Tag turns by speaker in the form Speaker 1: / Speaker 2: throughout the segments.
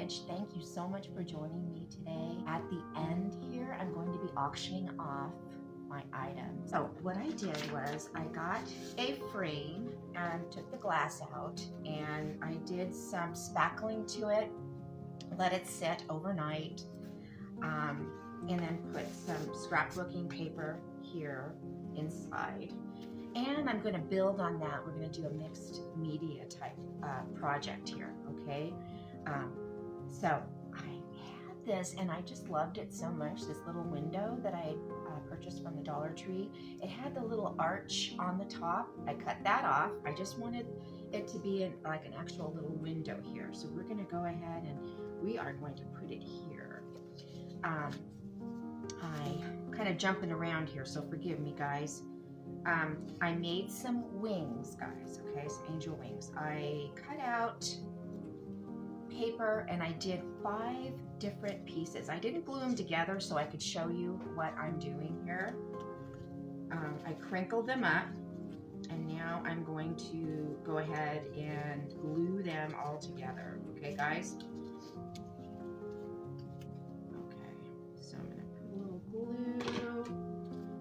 Speaker 1: Cottage. Thank you so much for joining me today. At the end here, I'm going to be auctioning off my items. So what I did was I got a frame and took the glass out, and I did some spackling to it, let it sit overnight, and then put some scrapbooking paper here inside. And I'm going to build on that. We're going to do a mixed media type project here, okay? So I had this, and I just loved it so much, this little window that I purchased from the Dollar Tree. It had the little arch on the top. I cut that off. I just wanted it to be like an actual little window here. So we're going to go ahead and we are going to put it here. I kind of jumping around here, so forgive me, guys. I made some wings, guys, okay, some angel wings. I cut out paper and I did 5 different pieces. I didn't glue them together so I could show you what I'm doing here. I crinkled them up, and now I'm going to go ahead and glue them all together, okay, guys? Okay, so I'm gonna put a little glue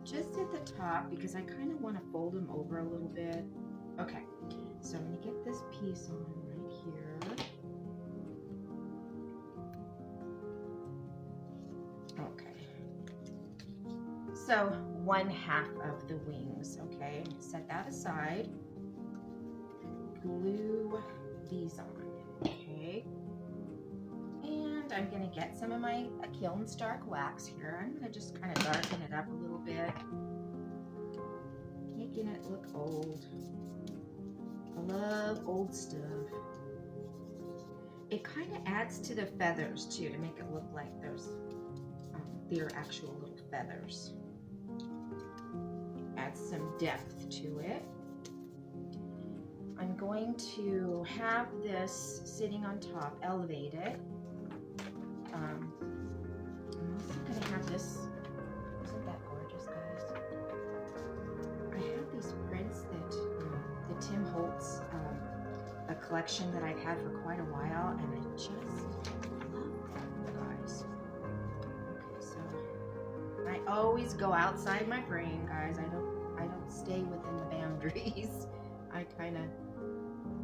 Speaker 1: just at the top because I kind of want to fold them over a little bit. Okay, so I'm going to get this piece on right here. Okay, so 1/2 of the wings, okay, set that aside, glue these on, okay, and I'm going to get some of my Kiln Stark wax here. I'm going to just kind of darken it up a little bit, making it look old. I love old stuff. It kind of adds to the feathers too, to make it look like they're actual little feathers. Adds some depth to it. I'm going to have this sitting on top, elevated. I'm also going to have this. Isn't that gorgeous, guys? I have these prints that the Tim Holtz, a collection that I've had for quite a while, and I just love them, guys. Okay, so I always go outside my frame, guys. I don't stay within the boundaries. I kind of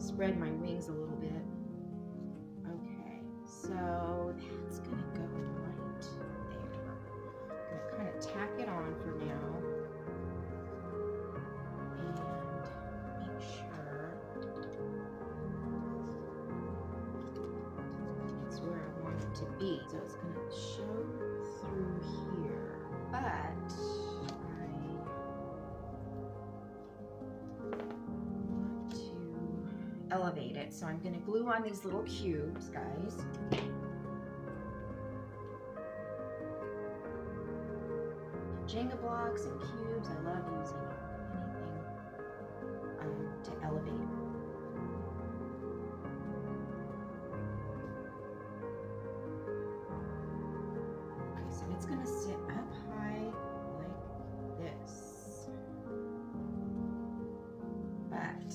Speaker 1: spread my wings a little bit. Okay, so that's gonna go right there. I'm gonna kind of tack it on for now, and make sure it's where I want it to be. So it's gonna show through here, but I want to elevate it. So I'm gonna glue on these little cubes, guys. Jenga blocks and cubes, I love using anything to elevate. Okay, so it's going to sit up high like this. But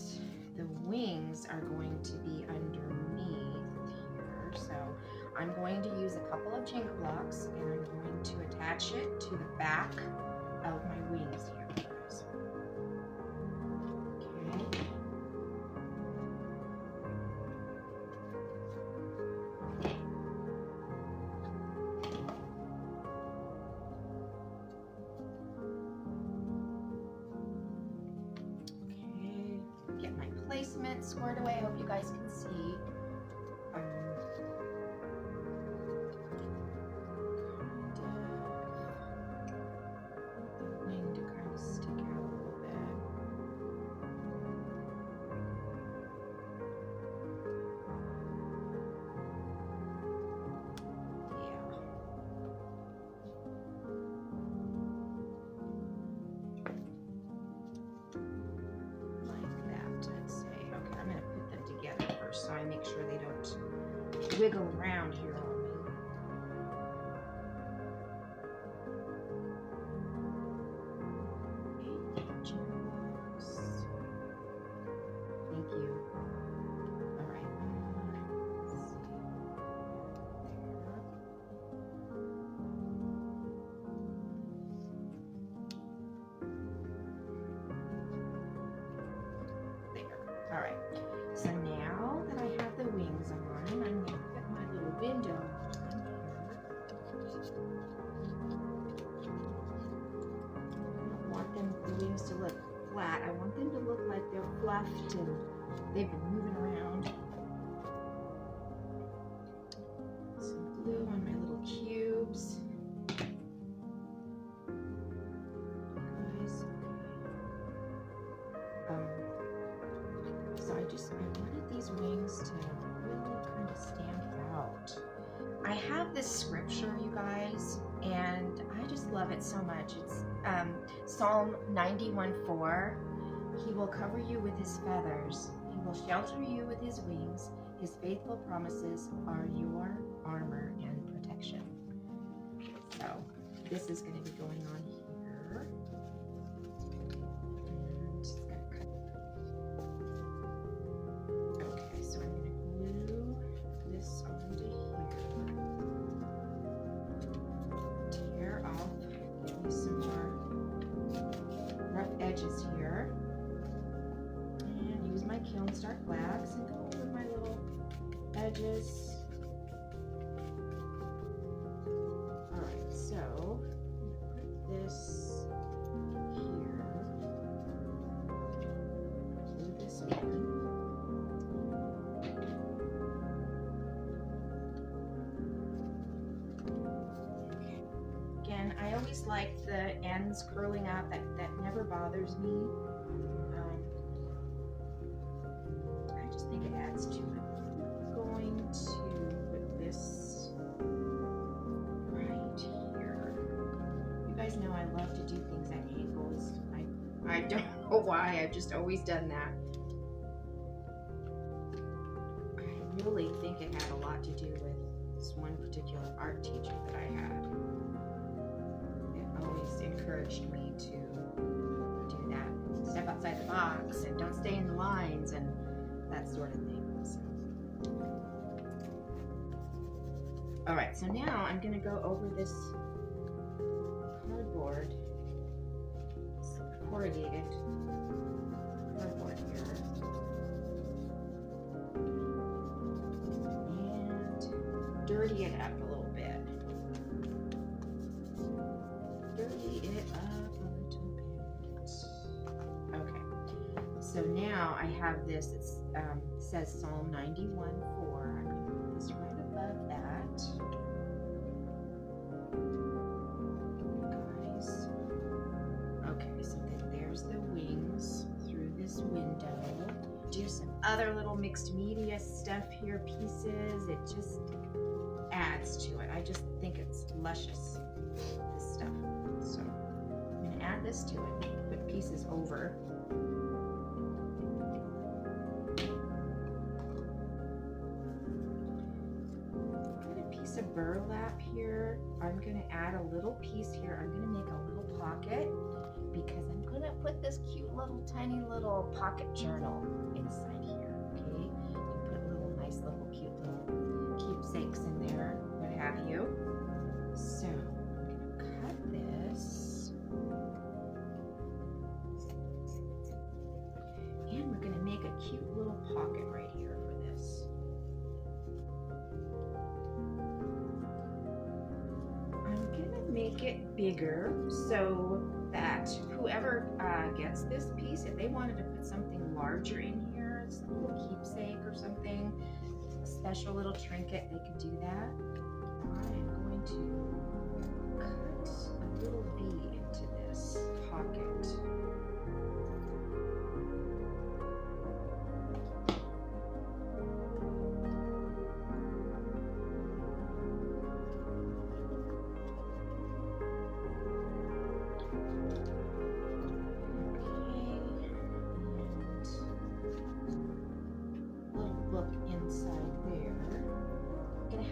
Speaker 1: the wings are going to be underneath here. So I'm going to use a couple of Jenga blocks, and I'm going to attach it to the back of my wings here, guys. Okay. Okay, get my placement squared away. I hope you guys can see. So I make sure they don't wiggle around here on me. Thank you. All right. Let's see. I want them to look like they're fluffed and they've been moving around. Some glue on my little cubes. Guys, so I wanted these wings to really kind of stand out. I have this scripture, you guys, and I just love it so much. It's Psalm 91:4. He will cover you with his feathers. He will shelter you with his wings. His faithful promises are your armor and protection. So this is going to be going on here. And just gonna cut. Okay, so I'm going to glue this onto here. Tear off. Give me some more rough edges here. And use my Kiln Start Blacks and go over my little edges. Alright, so I'm going to put this here. Glue this in. Again, I always like the ends curling up. That never bothers me. I just think it adds to it. I'm going to put this right here. You guys know I love to do things at angles. I don't know why. I've just always done that. I really think it had a lot to do with this one particular art teacher that I had. Always encouraged me to do that. Step outside the box and don't stay in the lines and that sort of thing. So. Alright, so now I'm going to go over this cardboard, this corrugated cardboard here, and dirty it up a little bit. Okay, so now I have this. It says Psalm 91:4. I'm going to put this right above that. Guys. Okay, so then there's the wings through this window. Do some other little mixed media stuff here, pieces. It just adds to it. I just think it's luscious, this stuff. So I'm going to add this to it, put pieces over. Got a piece of burlap here. I'm going to add a little piece here. I'm going to make a little pocket because I'm going to put this cute little tiny little pocket journal inside here. Okay, you can put little nice little cute little keepsakes in there, what have you. So and we're going to make a cute little pocket right here for this. I'm going to make it bigger so that whoever gets this piece, if they wanted to put something larger in here, it's a little keepsake or something, a special little trinket, they could do that. I am going to cut a little V into this pocket.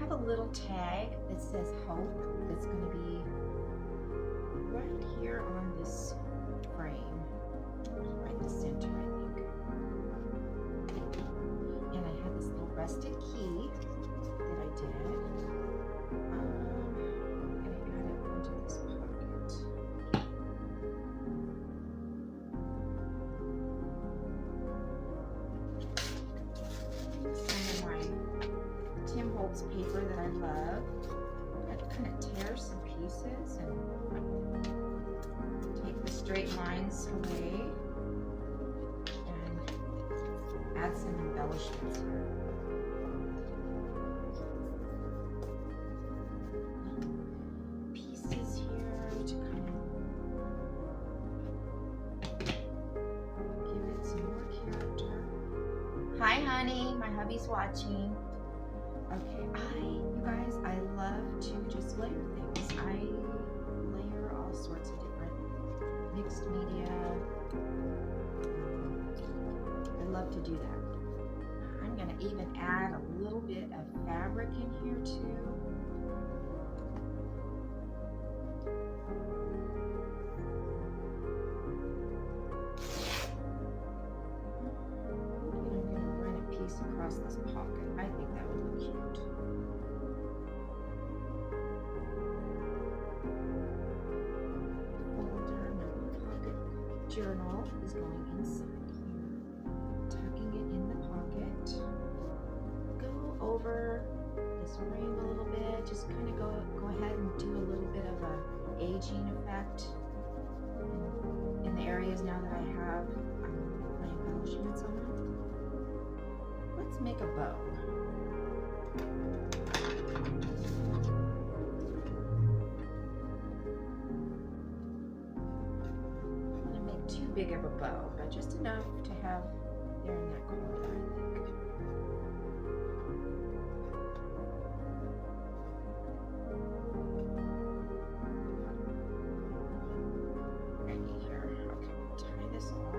Speaker 1: A little tag that says hope that's going to be right here on this frame, right in the center, I think. And I have this little rustic key that I did. I'm going to add it into this pocket. Paper that I love. I'm going to kind of tear some pieces and take the straight lines away. embellishments here. Pieces here to kind of give it some more character. Hi, honey. My hubby's watching. Okay, you guys, I love to just layer things. I layer all sorts of different mixed media. I love to do that. I'm gonna even add a little bit of fabric in here too. Across this pocket. I think that would look cute. Folder, my pocket journal is going inside here. Tucking it in the pocket. Go over this frame a little bit. Just kind of go ahead and do a little bit of a aging effect in the areas now that I have my embellishments on it. Let's make a bow. I'm going to make too big of a bow, but just enough to have there in that corner, I think. Right here. Okay, tie this off.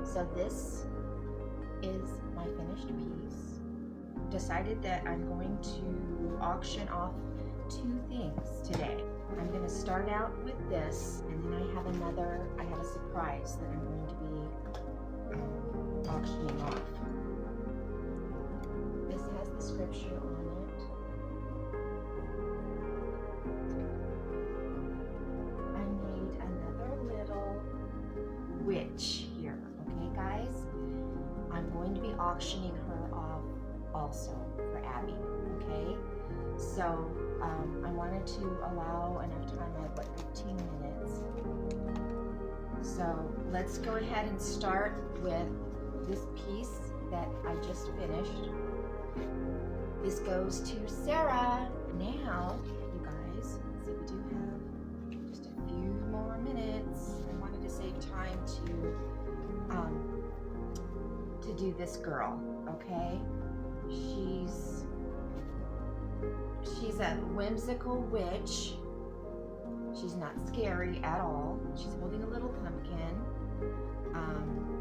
Speaker 1: So this is my finished piece. Decided that I'm going to auction off two things today. I'm going to start out with this, and then I have a surprise that I'm going to be auctioning off. This has the scripture on it. I made another little witch here. Okay, guys, I'm going to be auctioning her off also for Abby. Okay, so I wanted to allow enough time. I have like 15 minutes. So let's go ahead and start with this piece that I just finished. This goes to Sarah. Now, you guys, so we do have just a few more minutes. I wanted to save time to do this girl, okay? She's a whimsical witch. She's not scary at all. She's holding a little pumpkin.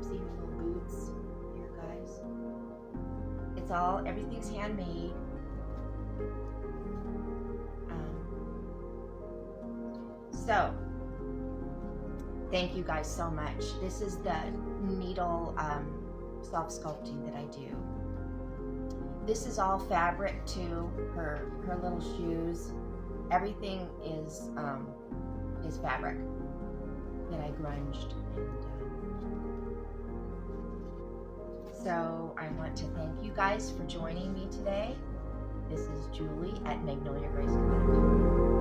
Speaker 1: See her little boots here, guys? Everything's handmade. So, thank you guys so much. This is the needle self-sculpting that I do. This is all fabric too. Her little shoes, everything is fabric that I grunged. So I want to thank you guys for joining me today. This is Julie at Magnolia Grace Cottage.